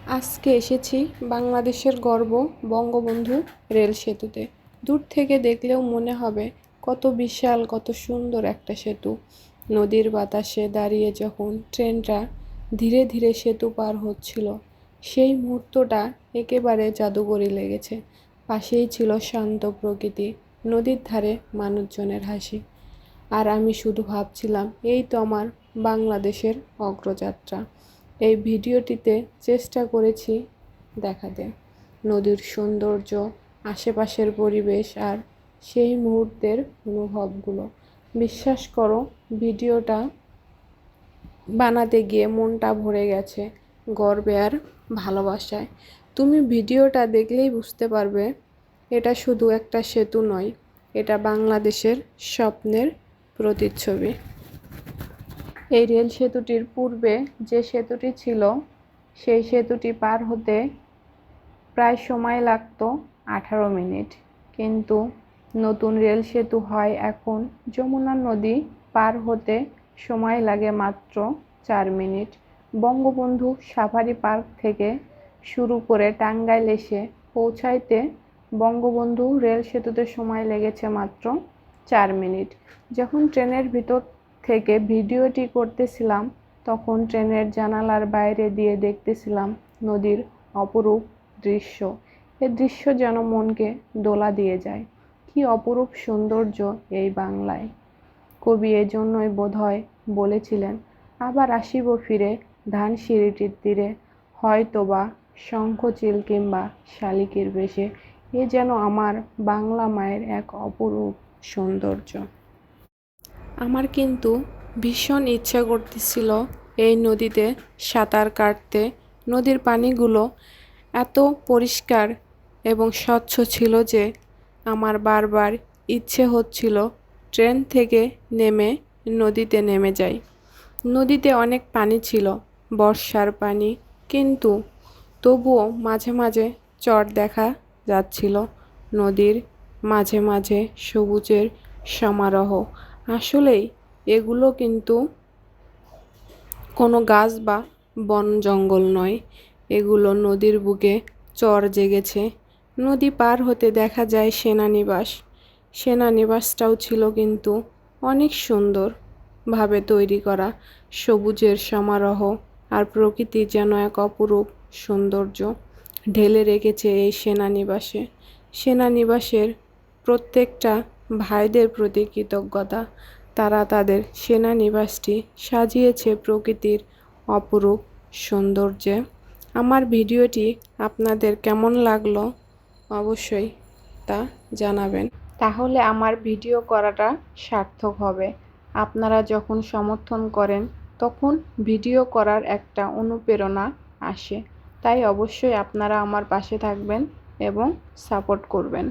আজকে এসেছি বাংলাদেশের গর্ব বঙ্গবন্ধু রেল সেতুতে। দূর থেকে দেখলেও মনে হবে কত বিশাল, কত সুন্দর একটা সেতু। নদীর বাতাসে দাঁড়িয়ে যখন ট্রেনটা ধীরে ধীরে সেতু পার হচ্ছিল, সেই মুহূর্তটা একেবারে জাদুকরী লেগেছে। পাশেই ছিল শান্ত প্রকৃতি, নদীর ধারে মানুষজনের হাসি। আর আমি শুধু ভাবছিলাম, এই তো আমার বাংলাদেশের অগ্রযাত্রা। এই ভিডিওটিতে চেষ্টা করেছি দেখাতে নদীর সৌন্দর্য, আশেপাশের পরিবেশ আর সেই মুহূর্তের অনুভবগুলো। বিশ্বাস করো, ভিডিওটা বানাতে গিয়ে মনটা ভরে গেছে গর্বে আর ভালোবাসায়। তুমি ভিডিওটা দেখলেই বুঝতে পারবে, এটা শুধু একটা সেতু নয়, এটা বাংলাদেশের স্বপ্নের প্রতিচ্ছবি। এই রেল সেতুটির পূর্বে যে সেতুটি ছিল, সেই সেতুটি পার হতে প্রায় সময় লাগতো 18 মিনিট, কিন্তু নতুন রেল সেতু হয় এখন যমুনা নদী পার হতে সময় লাগে মাত্র 4 মিনিট। বঙ্গবন্ধু সাফারি পার্ক থেকে শুরু করে টাঙ্গাইল এসে পৌঁছাইতে বঙ্গবন্ধু রেল সেতুতে সময় লেগেছে মাত্র 4 মিনিট। যখন ট্রেনের ভিতর থেকে ভিডিওটি করতেছিলাম, তখন ট্রেনের জানালার বাইরে দিয়ে দেখতেছিলাম নদীর অপরূপ দৃশ্য। এ দৃশ্য যেন মনকে দোলা দিয়ে যায়। কি অপরূপ সৌন্দর্য এই বাংলায়! কবি এজন্যই বোধহয় বলেছিলেন, আবার আসিব ফিরে ধানসিঁড়িটির তীরে, হয়তোবা শঙ্খচিল কিংবা শালিকের বেশে। এ যেন আমার বাংলা মায়ের এক অপরূপ সৌন্দর্য। আমার কিন্তু ভীষণ ইচ্ছা করতেছিল এই নদীতে সাঁতার কাটতে। নদীর পানিগুলো এত পরিষ্কার এবং স্বচ্ছ ছিল যে আমার বারবার ইচ্ছে হচ্ছিল ট্রেন থেকে নেমে নদীতে নেমে যাই। নদীতে অনেক পানি ছিল, বর্ষার পানি, কিন্তু তবুও মাঝে মাঝে চর দেখা যাচ্ছিল। নদীর মাঝে মাঝে সবুজের সমারোহ। আসলেই এগুলো কিন্তু কোনো গাছ বা বন জঙ্গল নয়, এগুলো নদীর বুকে চর জেগেছে। নদী পার হতে দেখা যায় সেনানিবাস। সেনানিবাসটাও ছিল কিন্তু অনেক সুন্দরভাবে তৈরি করা। সবুজের সমারোহ আর প্রকৃতি যেন এক অপরূপ সৌন্দর্য ঢেলে রেখেছে এই সেনানিবাসে। সেনানিবাসের প্রত্যেকটা ভাইদের প্রতি কৃতজ্ঞতা। তারা তাদের সেনানিবাসটি সাজিয়েছে প্রকৃতির অপরূপ সৌন্দর্যে। আমার ভিডিওটি আপনাদের কেমন লাগলো অবশ্যই তা জানাবেন, তাহলে আমার ভিডিও করাটা সার্থক হবে। আপনারা যখন সমর্থন করেন, তখন ভিডিও করার একটা অনুপ্রেরণা আসে। তাই অবশ্যই আপনারা আমার পাশে থাকবেন এবং সাপোর্ট করবেন।